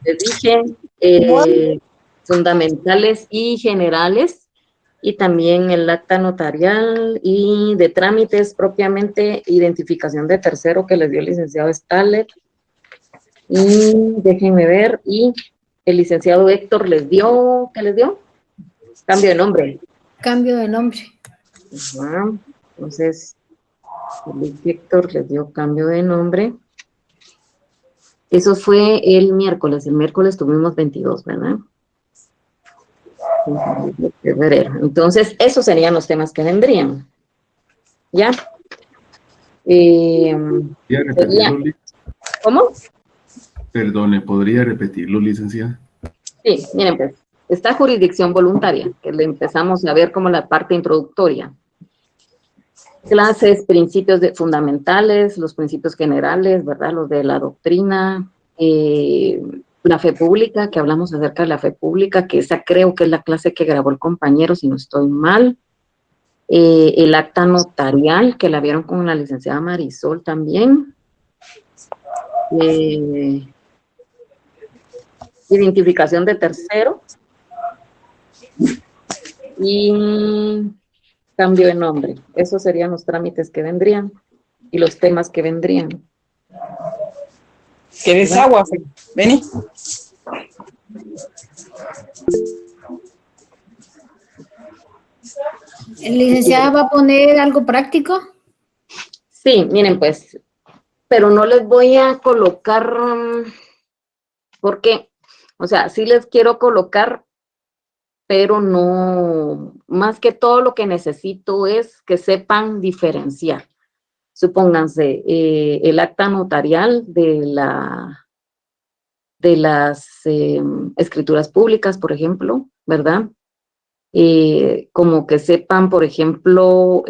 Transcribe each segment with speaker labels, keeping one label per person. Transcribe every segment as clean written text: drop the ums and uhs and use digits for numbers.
Speaker 1: les dije, fundamentales y generales, y también el acta notarial y de trámites propiamente, identificación de tercero que les dio el licenciado Staller, y déjenme ver, y el licenciado Héctor les dio, ¿qué les dio? Cambio de nombre.
Speaker 2: Cambio de nombre.
Speaker 1: Ajá. Entonces, el Héctor les dio cambio de nombre. Eso fue el miércoles tuvimos 22, ¿verdad? Febrero. Entonces, esos serían los temas que vendrían. ¿Ya?
Speaker 3: ¿Podría repetirlo,
Speaker 1: ¿Cómo?
Speaker 3: Perdone, ¿podría repetirlo, licenciada?
Speaker 1: Sí, miren pues, está jurisdicción voluntaria, que le empezamos a ver como la parte introductoria. Clases, principios fundamentales, los principios generales, ¿verdad? Los de la doctrina, la fe pública, que hablamos acerca de la fe pública, que esa creo que es la clase que grabó el compañero, si no estoy mal. El acta notarial, que la vieron con la licenciada Marisol también. Identificación de tercero. Y cambio de nombre. Esos serían los trámites que vendrían y los temas que vendrían.
Speaker 4: ¿Quieres agua? Vení.
Speaker 2: ¿Licenciada va a poner algo práctico?
Speaker 1: Sí, miren pues, pero no les voy a colocar, porque, o sea, sí les quiero colocar, pero no, más que todo lo que necesito es que sepan diferenciar. Supónganse, el acta notarial de las escrituras públicas, por ejemplo, ¿verdad? Como que sepan, por ejemplo,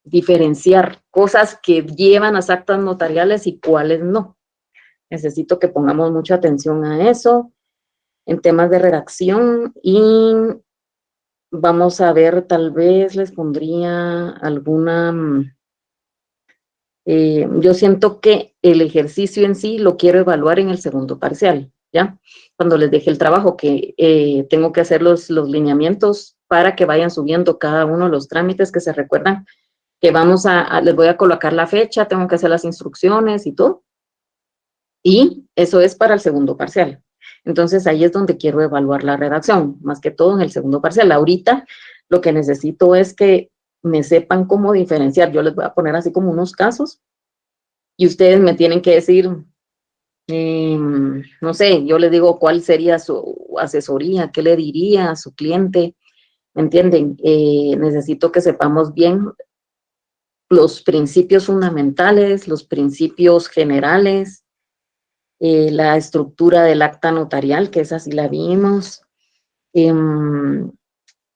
Speaker 1: diferenciar cosas que llevan a actas notariales y cuáles no. Necesito que pongamos mucha atención a eso en temas de redacción, y vamos a ver, tal vez les pondría alguna, yo siento que el ejercicio en sí lo quiero evaluar en el segundo parcial, ¿ya? Cuando les deje el trabajo, que tengo que hacer los lineamientos para que vayan subiendo cada uno de los trámites, que se recuerdan que les voy a colocar la fecha, tengo que hacer las instrucciones y todo, y eso es para el segundo parcial. Entonces ahí es donde quiero evaluar la redacción, más que todo en el segundo parcial. Ahorita lo que necesito es que me sepan cómo diferenciar. Yo les voy a poner así como unos casos y ustedes me tienen que decir, no sé, yo les digo cuál sería su asesoría, qué le diría a su cliente, ¿me entienden? Necesito que sepamos bien los principios fundamentales, los principios generales, la estructura del acta notarial, que esa sí la vimos,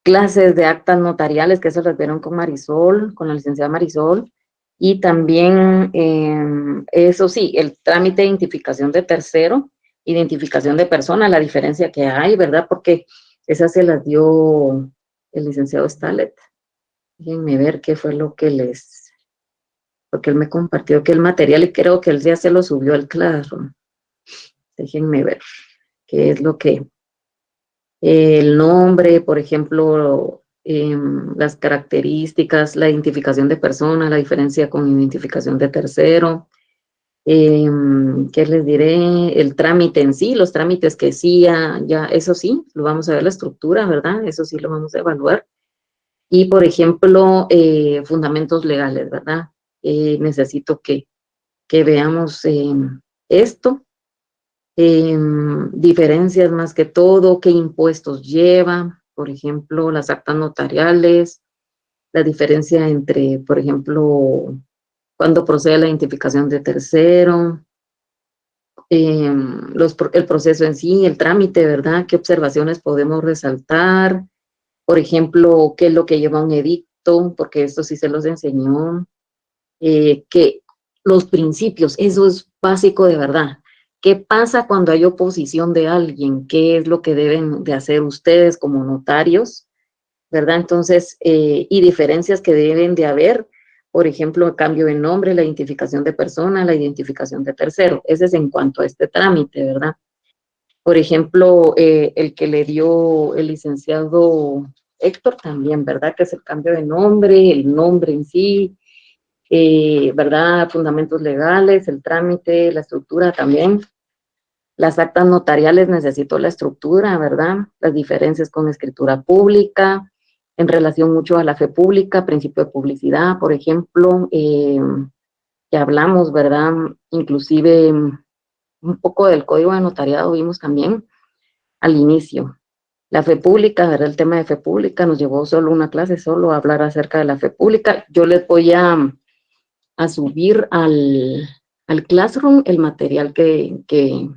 Speaker 1: clases de actas notariales, que eso las vieron con Marisol, con la licenciada Marisol, y también, eso sí, el trámite de identificación de tercero, identificación de persona, la diferencia que hay, ¿verdad? Porque esa se las dio el licenciado Stalet. Déjenme ver qué fue lo que porque él me compartió que el material, y creo que él ya se lo subió al Classroom. Déjenme ver qué es lo que, el nombre, por ejemplo, las características, la identificación de persona, la diferencia con identificación de tercero, ¿qué les diré? El trámite en sí, los trámites que sí, ya, eso sí, lo vamos a ver la estructura, ¿verdad? Eso sí lo vamos a evaluar. Y, por ejemplo, fundamentos legales, ¿verdad? Necesito que veamos esto. Diferencias más que todo, qué impuestos lleva, por ejemplo, las actas notariales, la diferencia entre, por ejemplo, cuando procede la identificación de tercero, el proceso en sí, el trámite, ¿verdad? ¿Qué observaciones podemos resaltar? Por ejemplo, ¿qué es lo que lleva un edicto? Porque esto sí se los enseñó. Que los principios, eso es básico de verdad. ¿Qué pasa cuando hay oposición de alguien? ¿Qué es lo que deben de hacer ustedes como notarios? ¿Verdad? Entonces, y diferencias que deben de haber, por ejemplo, el cambio de nombre, la identificación de persona, la identificación de tercero. Ese es en cuanto a este trámite, ¿verdad? Por ejemplo, el que le dio el licenciado Héctor también, ¿verdad? Que es el cambio de nombre, el nombre en sí, ¿verdad? Fundamentos legales, el trámite, la estructura también. Las actas notariales necesito la estructura, ¿verdad? Las diferencias con escritura pública, en relación mucho a la fe pública, principio de publicidad, por ejemplo, que hablamos, ¿verdad? Inclusive un poco del código de notariado vimos también al inicio. La fe pública, ¿verdad? El tema de fe pública nos llevó solo una clase, solo a hablar acerca de la fe pública. Yo les voy a subir al Classroom el material que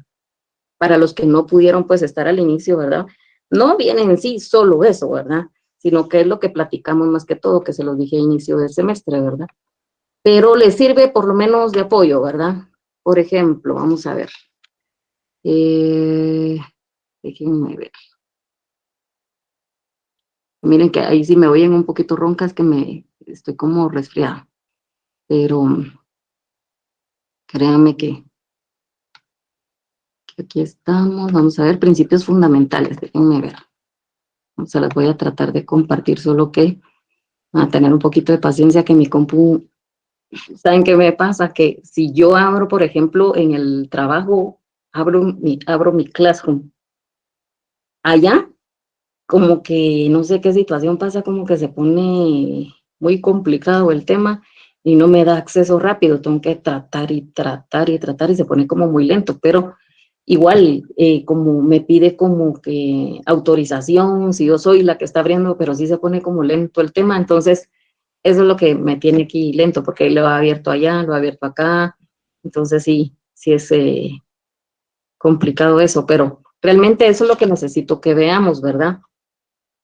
Speaker 1: para los que no pudieron pues estar al inicio, ¿verdad? No viene en sí solo eso, ¿verdad? Sino que es lo que platicamos más que todo, que se los dije a inicio del semestre, ¿verdad? Pero les sirve por lo menos de apoyo, ¿verdad? Por ejemplo, vamos a ver. Déjenme ver. Miren que ahí sí me oyen un poquito roncas, que me estoy como resfriada. Pero créanme que aquí estamos. Vamos a ver, principios fundamentales, déjenme ver. Se las voy a tratar de compartir, solo que a tener un poquito de paciencia, que mi compu, ¿saben qué me pasa? Que si yo abro, por ejemplo, en el trabajo, abro mi Classroom, allá, como que no sé qué situación pasa, como que se pone muy complicado el tema y no me da acceso rápido, tengo que tratar y tratar y tratar y se pone como muy lento, pero igual, como me pide como que autorización, si yo soy la que está abriendo, pero sí se pone como lento el tema, entonces eso es lo que me tiene aquí lento, porque lo ha abierto allá, lo ha abierto acá, entonces sí es complicado eso, pero realmente eso es lo que necesito que veamos, ¿verdad?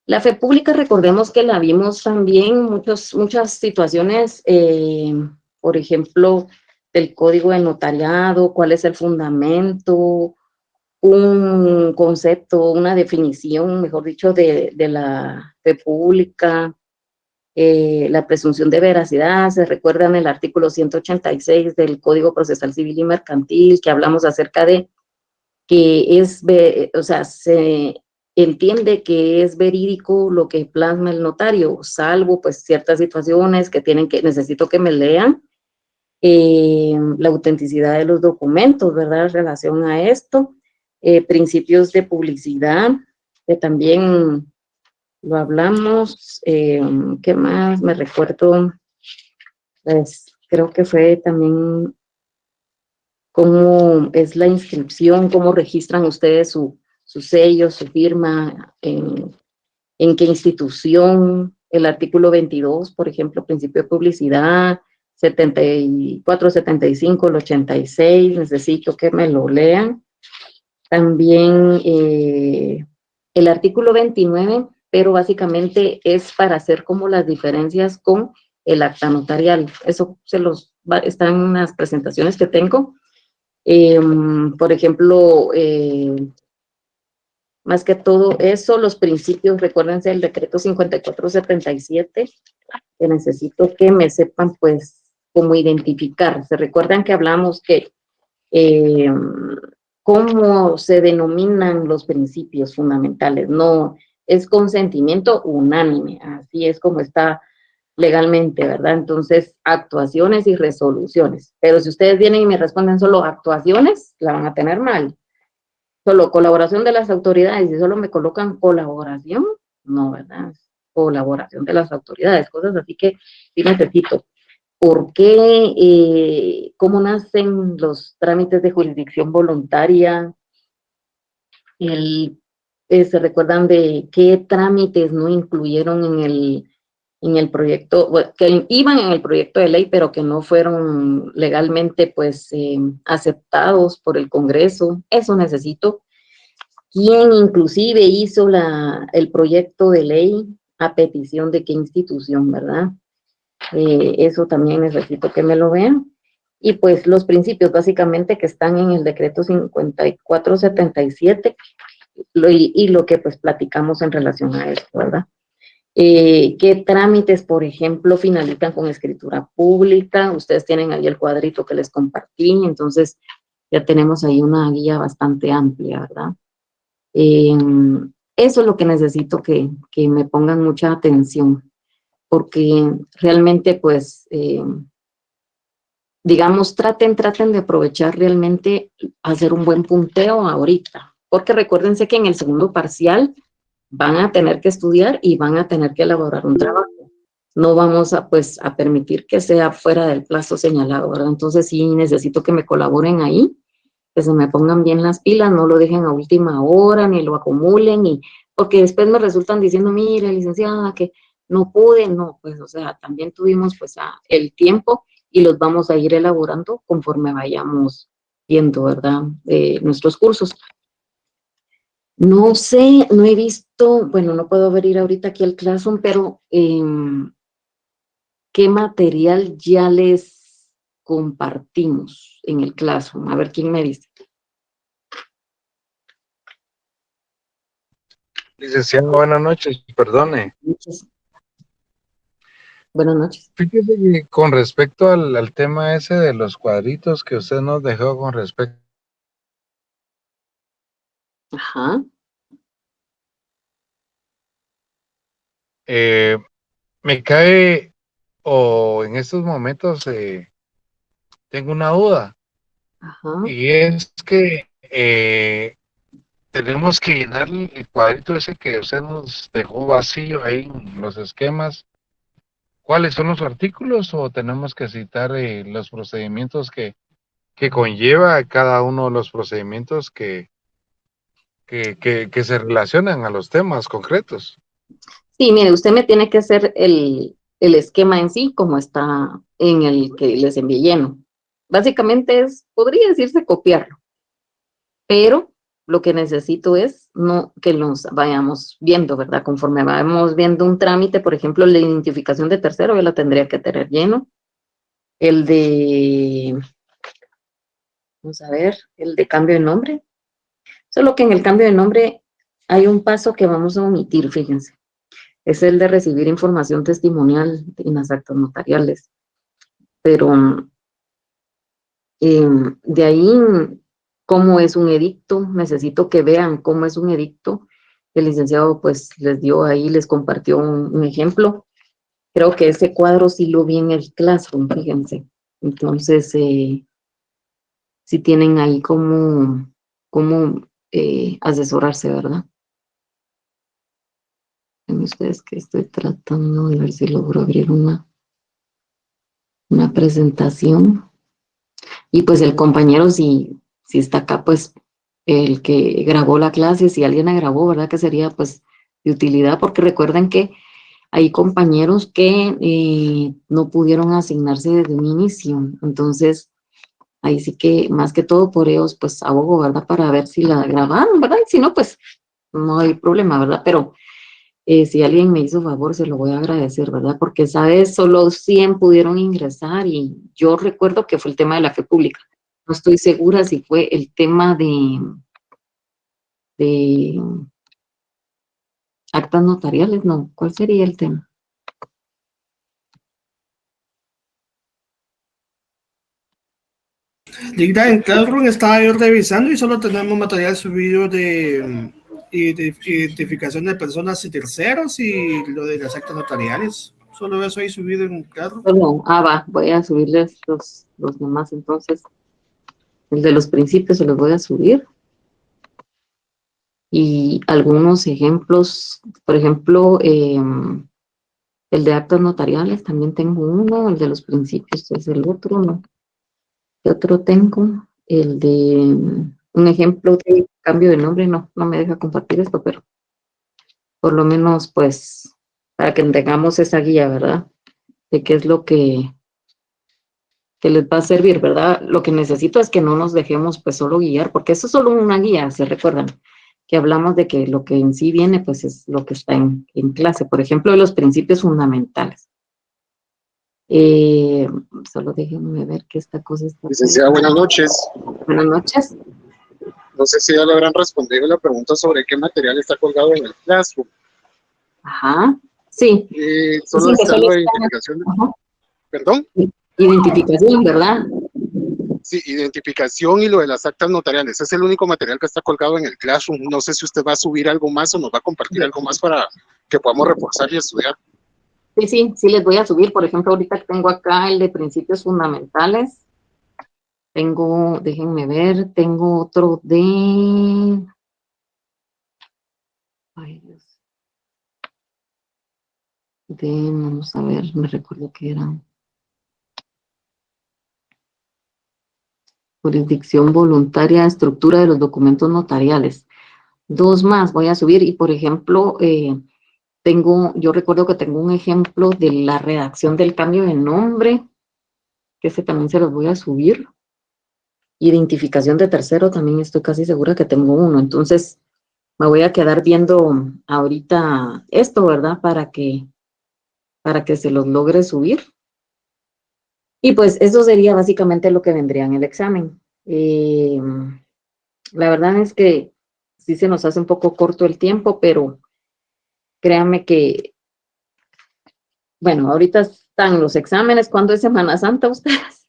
Speaker 1: La fe pública, recordemos que la vimos también muchas situaciones, por ejemplo, del código de notariado, cuál es el fundamento, un concepto, una definición, mejor dicho, de la fe pública, la presunción de veracidad. Se recuerdan el artículo 186 del Código Procesal Civil y Mercantil, que hablamos acerca de que o sea, se entiende que es verídico lo que plasma el notario, salvo pues ciertas situaciones que necesito que me lean, la autenticidad de los documentos, ¿verdad? En relación a esto, principios de publicidad, que también lo hablamos. ¿Qué más? Me recuerdo, pues creo que fue también cómo es la inscripción, cómo registran ustedes su sello, su firma, en qué institución, el artículo 22, por ejemplo, principio de publicidad, 74, 75, el 86, necesito que me lo lean. También el artículo 29, pero básicamente es para hacer como las diferencias con el acta notarial. Eso está en unas presentaciones que tengo. Por ejemplo, más que todo eso, los principios, recuérdense el decreto 5477, que necesito que me sepan pues cómo identificar. Se recuerdan que hablamos que cómo se denominan los principios fundamentales, no es consentimiento unánime, así es como está legalmente, ¿verdad? Entonces, actuaciones y resoluciones. Pero si ustedes vienen y me responden solo actuaciones, la van a tener mal. Solo colaboración de las autoridades, y solo me colocan colaboración, no, ¿verdad? Colaboración de las autoridades, cosas así que sí necesito. ¿Por qué? ¿Cómo nacen los trámites de jurisdicción voluntaria? ¿Se recuerdan de qué trámites no incluyeron en el proyecto, bueno, que iban en el proyecto de ley, pero que no fueron legalmente pues aceptados por el Congreso? Eso necesito. ¿Quién inclusive hizo el proyecto de ley? ¿A petición de qué institución, verdad? Eso también necesito que me lo vean. Y pues los principios básicamente que están en el decreto 5477 y lo que pues platicamos en relación a esto, ¿verdad? ¿Qué trámites, por ejemplo, finalizan con escritura pública? Ustedes tienen ahí el cuadrito que les compartí, entonces ya tenemos ahí una guía bastante amplia, ¿verdad? Eso es lo que necesito que me pongan mucha atención, porque realmente, pues, digamos, traten de aprovechar realmente hacer un buen punteo ahorita, porque recuérdense que en el segundo parcial van a tener que estudiar y van a tener que elaborar un trabajo. No vamos a, pues, a permitir que sea fuera del plazo señalado, ¿verdad? Entonces sí necesito que me colaboren ahí, que se me pongan bien las pilas, no lo dejen a última hora, ni lo acumulen, porque después me resultan diciendo, mire, licenciada, que no pude, no, pues, o sea, también tuvimos, pues, el tiempo y los vamos a ir elaborando conforme vayamos viendo, ¿verdad? Nuestros cursos. No sé, no he visto, bueno, no puedo venir ahorita aquí al Classroom, pero ¿qué material ya les compartimos en el Classroom? A ver, ¿quién me dice?
Speaker 5: Licenciado, buenas noches, perdone.
Speaker 1: Buenas noches.
Speaker 5: Fíjese que con respecto al tema ese de los cuadritos que usted nos dejó con respecto.
Speaker 1: Ajá.
Speaker 5: Me cae, o en estos momentos tengo una duda,
Speaker 1: Ajá.
Speaker 5: y es que tenemos que llenar el cuadrito ese que usted nos dejó vacío ahí en los esquemas. ¿Cuáles son los artículos o tenemos que citar los procedimientos que conlleva cada uno de los procedimientos que se relacionan a los temas concretos?
Speaker 1: Sí, mire, usted me tiene que hacer el esquema en sí, como está en el que les envié lleno. Básicamente podría decirse copiarlo, pero lo que necesito es no que nos vayamos viendo, ¿verdad? Conforme vayamos viendo un trámite, por ejemplo, la identificación de tercero, yo la tendría que tener lleno. El de, vamos a ver, el de cambio de nombre. Solo que en el cambio de nombre hay un paso que vamos a omitir, fíjense. Es el de recibir información testimonial en las actas notariales. Pero de ahí, cómo es un edicto, necesito que vean cómo es un edicto. El licenciado pues les dio ahí, les compartió un ejemplo. Creo que ese cuadro sí lo vi en el Classroom, fíjense. Entonces, sí tienen ahí cómo asesorarse, ¿verdad? Ven ustedes que estoy tratando de ver si logro abrir una presentación. Y pues el compañero, si está acá, pues el que grabó la clase, si alguien la grabó, ¿verdad? Que sería pues de utilidad, porque recuerden que hay compañeros que no pudieron asignarse desde un inicio. Entonces, ahí sí que más que todo por ellos, pues abogo, ¿verdad? Para ver si la grabaron, ¿verdad? Y si no, pues no hay problema, ¿verdad? Pero si alguien me hizo favor, se lo voy a agradecer, ¿verdad? Porque, ¿sabes? Solo 100 pudieron ingresar y yo recuerdo que fue el tema de la fe pública. No estoy segura si fue el tema de actas notariales, no. ¿Cuál sería el tema?
Speaker 6: Digna, en Classroom estaba yo revisando y solo tenemos material subido de identificación de personas y terceros y lo de las actas notariales. Solo eso ahí subido en Classroom.
Speaker 1: Perdón, va, voy a subirles los demás entonces. El de los principios se los voy a subir. Y algunos ejemplos, por ejemplo, el de actas notariales, también tengo uno, el de los principios es el otro, ¿no? ¿Qué otro tengo? El de un ejemplo de cambio de nombre, no me deja compartir esto, pero por lo menos, pues, para que tengamos esa guía, ¿verdad? De qué es lo que les va a servir, ¿verdad? Lo que necesito es que no nos dejemos, pues, solo guiar, porque eso es solo una guía, ¿se recuerdan? Que hablamos de que lo que en sí viene, pues, es lo que está en clase. Por ejemplo, de los principios fundamentales. Solo déjenme ver que esta cosa está...
Speaker 7: Licenciada, buenas noches.
Speaker 1: Buenas noches.
Speaker 7: No sé si ya le habrán respondido la pregunta sobre qué material está colgado en el Classroom.
Speaker 1: Ajá, Sí,
Speaker 7: Solo
Speaker 1: dicen que
Speaker 7: está
Speaker 1: solo
Speaker 7: lo de
Speaker 1: está,
Speaker 7: identificación.
Speaker 1: ajá,
Speaker 7: Perdón.
Speaker 1: identificación, ¿verdad?
Speaker 7: Sí, identificación y lo de las actas notariales. Es el único material que está colgado en el Classroom. No sé si usted va a subir algo más o nos va a compartir algo más para que podamos reforzar y estudiar.
Speaker 1: Sí, les voy a subir. Por ejemplo, ahorita tengo acá el de principios fundamentales. Tengo, déjenme ver, tengo otro de... Ay, Dios. Vamos a ver, me recuerdo que era jurisdicción voluntaria, estructura de los documentos notariales. Dos más voy a subir y, por ejemplo, yo recuerdo que tengo un ejemplo de la redacción del cambio de nombre, que ese también se los voy a subir. Identificación de tercero, también estoy casi segura que tengo uno. Entonces, me voy a quedar viendo ahorita esto, ¿verdad? Para que se los logre subir. Y pues eso sería básicamente lo que vendría en el examen. La verdad es que sí se nos hace un poco corto el tiempo, pero créanme que, bueno, ahorita están los exámenes. ¿Cuándo es Semana Santa ustedes?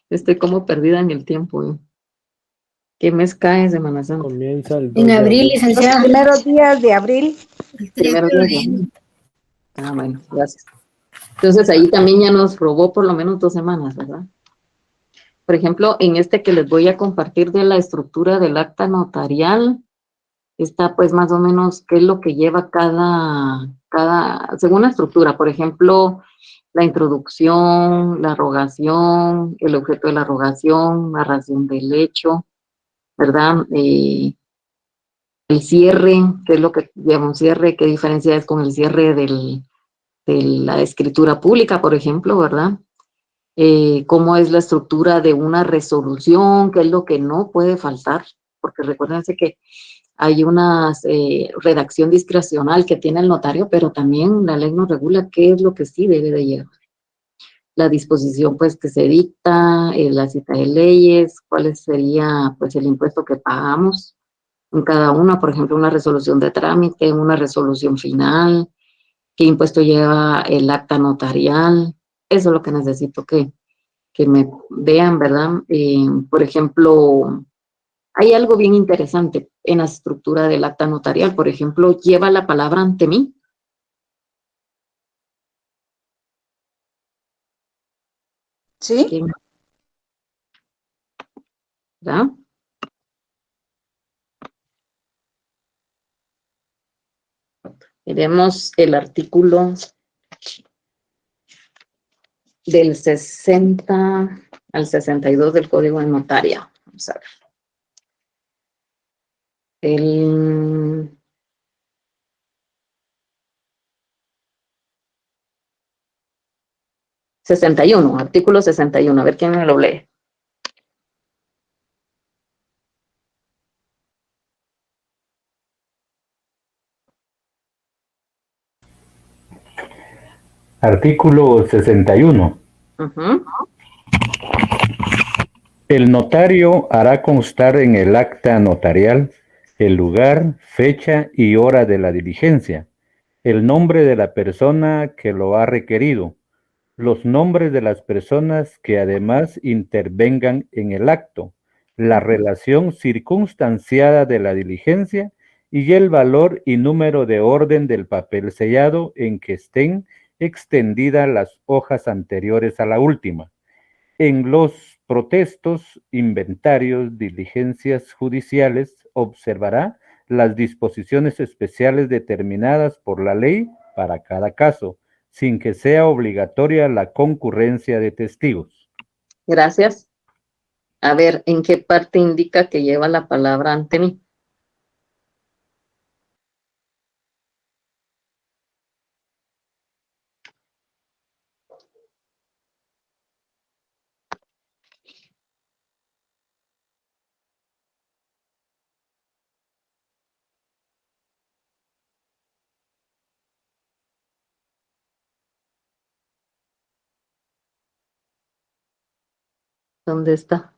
Speaker 1: Estoy como perdida en el tiempo. ¿Qué mes cae Semana Santa?
Speaker 8: Comienza el 2
Speaker 2: En
Speaker 8: de
Speaker 2: abril,
Speaker 8: abril.
Speaker 4: Los
Speaker 2: licenciada.
Speaker 4: primeros días de abril.
Speaker 2: El 3
Speaker 1: Primero
Speaker 2: de
Speaker 1: día de
Speaker 2: abril.
Speaker 1: abril. Ah, bueno, gracias. Entonces ahí también ya nos robó por lo menos 2 semanas, ¿verdad? Por ejemplo, en este que les voy a compartir de la estructura del acta notarial, está pues más o menos qué es lo que lleva según la estructura, por ejemplo, la introducción, la rogación, el objeto de la rogación, narración del hecho, ¿verdad? El cierre, qué es lo que lleva un cierre, qué diferencia es con el cierre de la escritura pública, por ejemplo, ¿verdad? Cómo es la estructura de una resolución, qué es lo que no puede faltar, porque recuérdense que hay una redacción discrecional que tiene el notario, pero también la ley nos regula qué es lo que sí debe de llevar. La disposición pues que se dicta, la cita de leyes, cuál sería pues el impuesto que pagamos en cada una, por ejemplo, una resolución de trámite, una resolución final, qué impuesto lleva el acta notarial. Eso es lo que necesito que me vean, ¿verdad? Por ejemplo, hay algo bien interesante en la estructura del acta notarial. Por ejemplo, lleva la palabra ante mí,
Speaker 4: ¿Sí?
Speaker 1: ¿verdad? Veremos el artículo del 60 al 62 del Código de Notaria. Vamos a ver. El 61, artículo 61. A ver quién me lo lee.
Speaker 8: Artículo 61.
Speaker 1: Ujú.
Speaker 8: El notario hará constar en el acta notarial el lugar, fecha y hora de la diligencia, el nombre de la persona que lo ha requerido, los nombres de las personas que además intervengan en el acto, la relación circunstanciada de la diligencia y el valor y número de orden del papel sellado en que estén extendidas las hojas anteriores a la última. En los protestos, inventarios, diligencias judiciales, observará las disposiciones especiales determinadas por la ley para cada caso, sin que sea obligatoria la concurrencia de testigos.
Speaker 1: Gracias. A ver, ¿en qué parte indica que lleva la palabra ante mí? ¿Dónde está?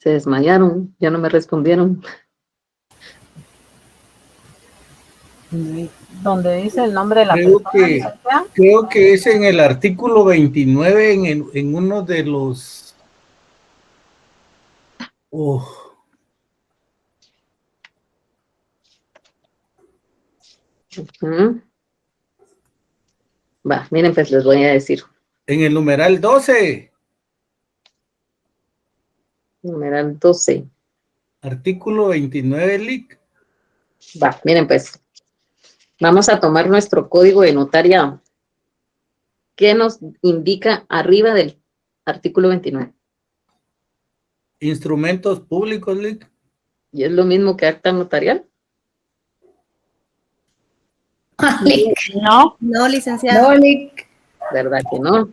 Speaker 1: Se desmayaron, ya no me respondieron.
Speaker 9: Donde dice el nombre de la
Speaker 10: Creo
Speaker 9: persona.
Speaker 10: que,
Speaker 9: licenciada.
Speaker 10: creo que es en el artículo 29, en uno de los...
Speaker 1: Ujú. Va, miren, pues les voy a decir.
Speaker 10: En el numeral 12.
Speaker 1: Numeral 12.
Speaker 10: Artículo 29, LIC.
Speaker 1: Va, miren, pues. Vamos a tomar nuestro código de notariado. ¿Qué nos indica arriba del artículo 29?
Speaker 10: Instrumentos públicos, LIC.
Speaker 1: ¿Y es lo mismo que acta notarial?
Speaker 9: No.
Speaker 2: No, licenciado. No, Lic.
Speaker 1: ¿Verdad que no?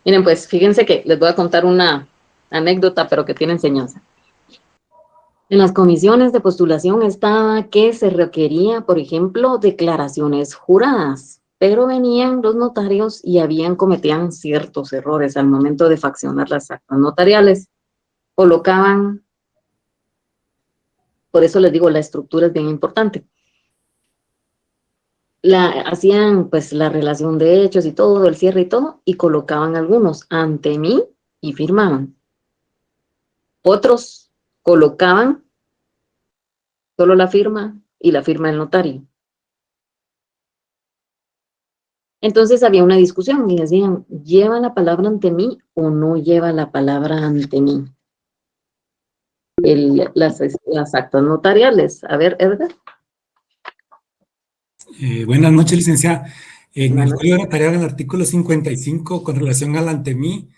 Speaker 1: Miren, pues, fíjense que les voy a contar una anécdota, pero que tiene enseñanza. En las comisiones de postulación estaba que se requería, por ejemplo, declaraciones juradas, pero venían los notarios y cometían ciertos errores al momento de faccionar las actas notariales. Colocaban, por eso les digo, la estructura es bien importante. Hacían pues la relación de hechos y todo, el cierre y todo, y colocaban algunos ante mí y firmaban. Otros colocaban solo la firma y la firma del notario. Entonces había una discusión y decían, ¿lleva la palabra ante mí o no lleva la palabra ante mí? Las actas notariales. A ver, Edgar.
Speaker 11: Buenas noches, licenciada. En el Código Notarial, en el artículo 55, con relación al ante mí,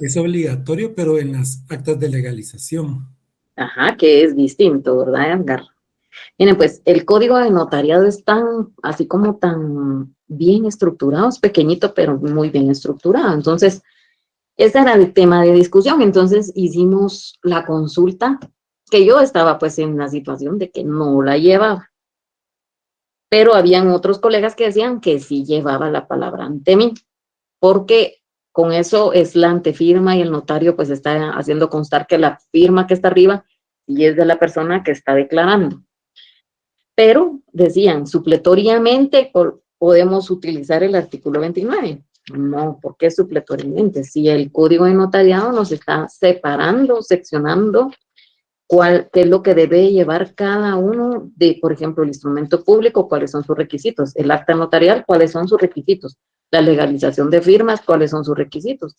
Speaker 11: es obligatorio, pero en las actas de legalización.
Speaker 1: Ajá, que es distinto, ¿verdad, Edgar? Miren, pues, el código de notariado es así como tan bien estructurado, es pequeñito, pero muy bien estructurado. Entonces, ese era el tema de discusión. Entonces, hicimos la consulta, que yo estaba, pues, en la situación de que no la llevaba. Pero habían otros colegas que decían que sí llevaba la palabra ante mí, porque con eso es la antefirma y el notario, pues, está haciendo constar que la firma que está arriba y es de la persona que está declarando. Pero decían, supletoriamente podemos utilizar el artículo 29. No, ¿por qué supletoriamente? Si el código de notariado nos está separando, seccionando, qué es lo que debe llevar cada uno de, por ejemplo, el instrumento público, cuáles son sus requisitos, el acta notarial, cuáles son sus requisitos, la legalización de firmas, cuáles son sus requisitos.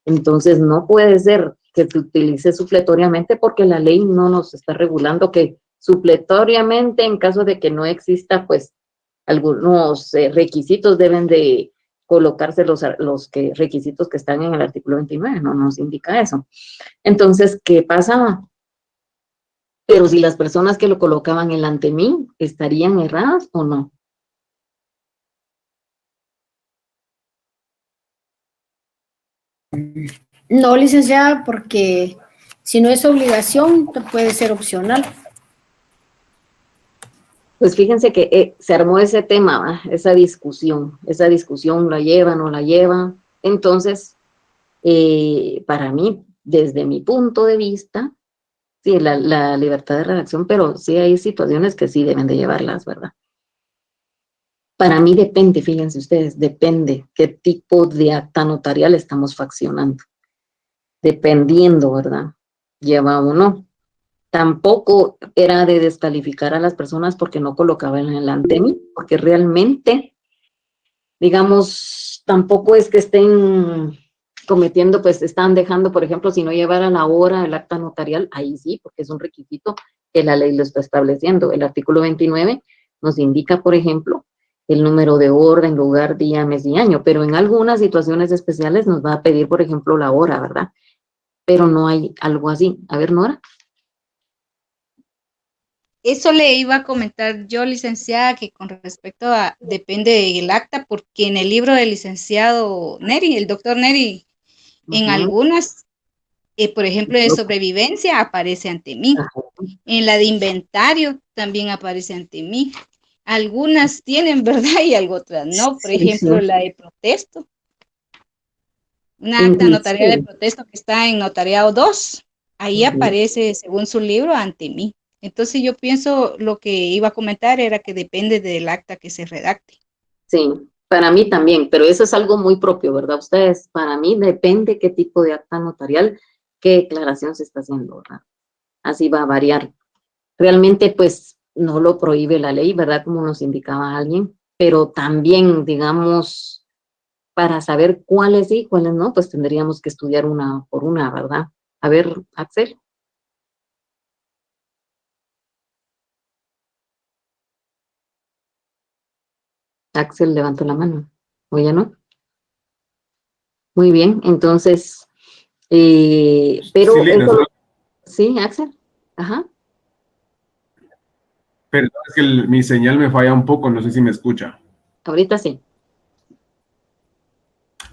Speaker 1: Entonces, no puede ser que se utilice supletoriamente porque la ley no nos está regulando que supletoriamente, en caso de que no exista, pues, algunos requisitos deben de colocarse los requisitos que están en el artículo 29, no nos indica eso. Entonces, ¿qué pasaba? Pero si las personas que lo colocaban en ante mí, ¿estarían erradas o no?
Speaker 2: No, licenciada, porque si no es obligación, puede ser opcional.
Speaker 1: Pues fíjense que se armó ese tema, esa discusión la lleva, no la lleva. Entonces, para mí, desde mi punto de vista, sí, la libertad de redacción, pero sí hay situaciones que sí deben de llevarlas, ¿verdad? Para mí depende, fíjense ustedes, depende qué tipo de acta notarial estamos faccionando. Dependiendo, ¿verdad? Lleva o no. Tampoco era de descalificar a las personas porque no colocaban el ante mí, porque realmente, digamos, tampoco es que estén cometiendo, pues están dejando, por ejemplo, si no llevaran la hora el acta notarial, ahí sí, porque es un requisito que la ley lo está estableciendo. El artículo 29 nos indica, por ejemplo, el número de orden, lugar, día, mes y año, pero en algunas situaciones especiales nos va a pedir, por ejemplo, la hora, ¿verdad? Pero no hay algo así. A ver, Nora.
Speaker 4: Eso le iba a comentar yo, licenciada, que con respecto a, depende del acta, porque en el libro del licenciado Neri, el doctor Neri, en algunas, por ejemplo, de sobrevivencia aparece ante mí. En la de inventario también aparece ante mí. Algunas tienen, ¿verdad? Y algo otras no. Por ejemplo, la de protesto. Una acta
Speaker 1: Inclusive.
Speaker 4: notarial de protesto que está en notariado 2, ahí
Speaker 1: Ujú.
Speaker 4: aparece, según su libro, ante mí. Entonces yo pienso, lo que iba a comentar era que depende del acta que se redacte.
Speaker 1: Sí, para mí también, pero eso es algo muy propio, ¿verdad? Ustedes, para mí depende qué tipo de acta notarial, qué declaración se está haciendo, ¿verdad? Así va a variar. Realmente, pues, no lo prohíbe la ley, ¿verdad? Como nos indicaba alguien, pero también, digamos, para saber cuáles sí, cuáles no, pues tendríamos que estudiar una por una, ¿verdad? A ver, Axel. Axel levantó la mano, ¿o ya no? Muy bien, entonces, pero
Speaker 3: Sí, Lina,
Speaker 1: eso, sí, Axel, ajá,
Speaker 3: perdón, es que mi señal me falla un poco, no sé si me escucha.
Speaker 1: ahorita sí.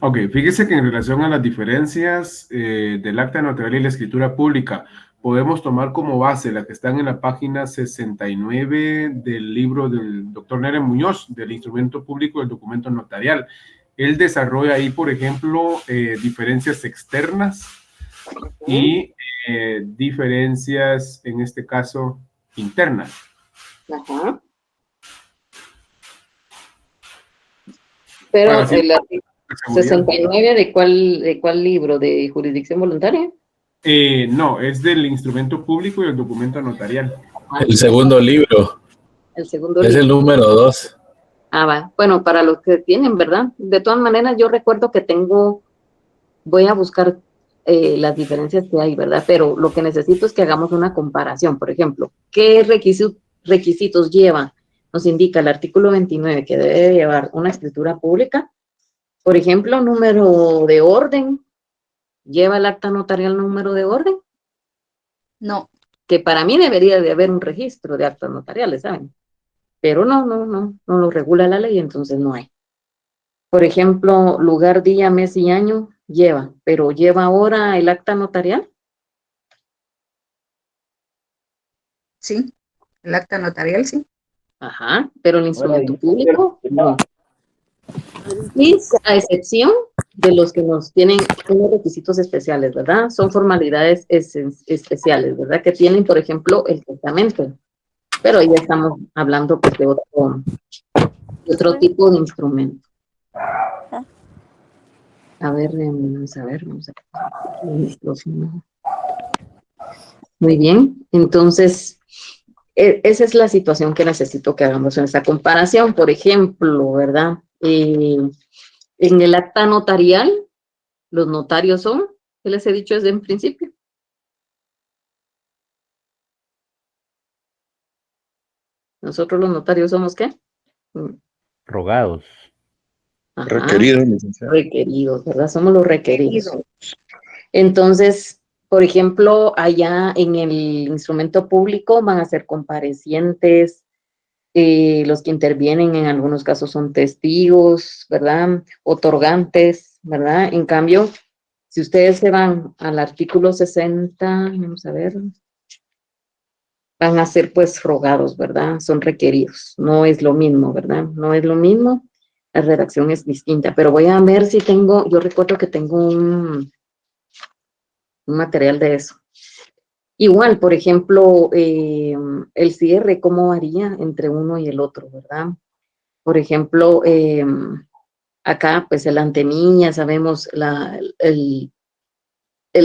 Speaker 3: Ok, fíjese que en relación a las diferencias del acta notarial y la escritura pública, podemos tomar como base la que están en la página 69 del libro del doctor Nere Muñoz, del instrumento público del documento notarial. Él desarrolla ahí, por ejemplo, diferencias externas y diferencias, en este caso, internas.
Speaker 1: Ajá. Pero
Speaker 3: Para sí,
Speaker 1: el artículo 69 de cuál libro, de jurisdicción voluntaria.
Speaker 3: no, es del instrumento público y el documento notarial.
Speaker 9: El segundo libro.
Speaker 1: El segundo
Speaker 9: Es
Speaker 1: libro.
Speaker 9: el número 2.
Speaker 1: Ah, va. Bueno, para los que tienen, ¿verdad? De todas maneras, yo recuerdo que voy a buscar las diferencias que hay, ¿verdad? Pero lo que necesito es que hagamos una comparación. Por ejemplo, ¿qué requisitos lleva? Nos indica el artículo 29 que debe llevar una escritura pública. Por ejemplo, número de orden. ¿Lleva el acta notarial número de orden?
Speaker 4: No.
Speaker 1: Que para mí debería de haber un registro de actas notariales, ¿saben? Pero no lo regula la ley, entonces no hay. Por ejemplo, lugar, día, mes y año lleva, pero ¿lleva ahora el acta notarial?
Speaker 4: Sí, el acta notarial, sí.
Speaker 1: Ajá, pero el instrumento público no. Es a excepción de los que nos tienen unos requisitos especiales, ¿verdad? Son formalidades especiales, ¿verdad? Que tienen, por ejemplo, el testamento. Pero ya estamos hablando pues, de otro tipo de instrumento. A ver, vamos a ver. Muy bien, entonces, esa es la situación que necesito que hagamos en esta comparación. Por ejemplo, ¿verdad? En el acta notarial, los notarios son, ¿qué les he dicho desde un principio? Nosotros los notarios somos, ¿qué?
Speaker 8: Rogados.
Speaker 1: Ajá,
Speaker 9: Requerido, licenciado.
Speaker 1: requeridos, ¿verdad? Somos los requeridos. Entonces, por ejemplo, allá en el instrumento público van a ser comparecientes, los que intervienen en algunos casos son testigos, ¿verdad? Otorgantes, ¿verdad? En cambio, si ustedes se van al artículo 60, vamos a ver, van a ser pues rogados, ¿verdad? Son requeridos. No es lo mismo, ¿verdad? No es lo mismo. La redacción es distinta, pero voy a ver si tengo, yo recuerdo que tengo un material de eso. Igual, por ejemplo, el cierre, ¿cómo varía entre uno y el otro, verdad? Por ejemplo, acá, pues el ante mí, ya sabemos el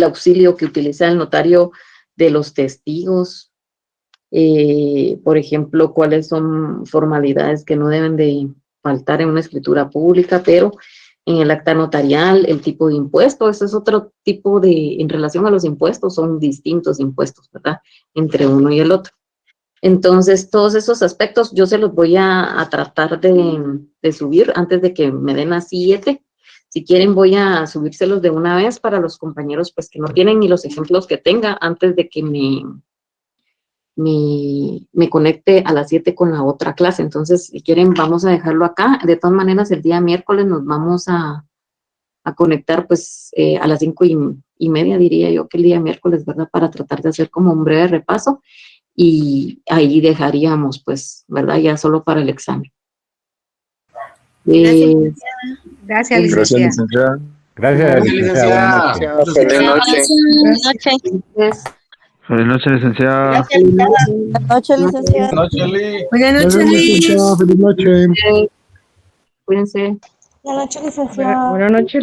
Speaker 1: auxilio que utiliza el notario de los testigos. Por ejemplo, cuáles son formalidades que no deben de faltar en una escritura pública, pero en el acta notarial, el tipo de impuesto, ese es otro tipo en relación a los impuestos, son distintos impuestos, ¿verdad? Entre uno y el otro. Entonces, todos esos aspectos yo se los voy a tratar de subir antes de que me den las 7. Si quieren, voy a subírselos de una vez para los compañeros pues que no tienen ni los ejemplos que tenga antes de que me conecte a las 7 con la otra clase. Entonces, si quieren, vamos a dejarlo acá. De todas maneras, el día miércoles nos vamos a conectar pues a las 5:30, diría yo que el día miércoles, ¿verdad? Para tratar de hacer como un breve repaso y ahí dejaríamos pues, ¿verdad? Ya solo para el examen.
Speaker 4: Gracias, licenciada.
Speaker 9: Gracias, licenciada.
Speaker 8: Gracias, licenciada. Buenas noches.
Speaker 7: Buenas noches.
Speaker 12: Feliz noche, licenciada.
Speaker 13: Buenas noches, licenciada.
Speaker 10: Buenas noches, Lee.
Speaker 13: Buenas noches, Liz.
Speaker 1: Feliz noche. Cuídense.
Speaker 13: Buenas noches, licenciada.
Speaker 14: Buenas noches.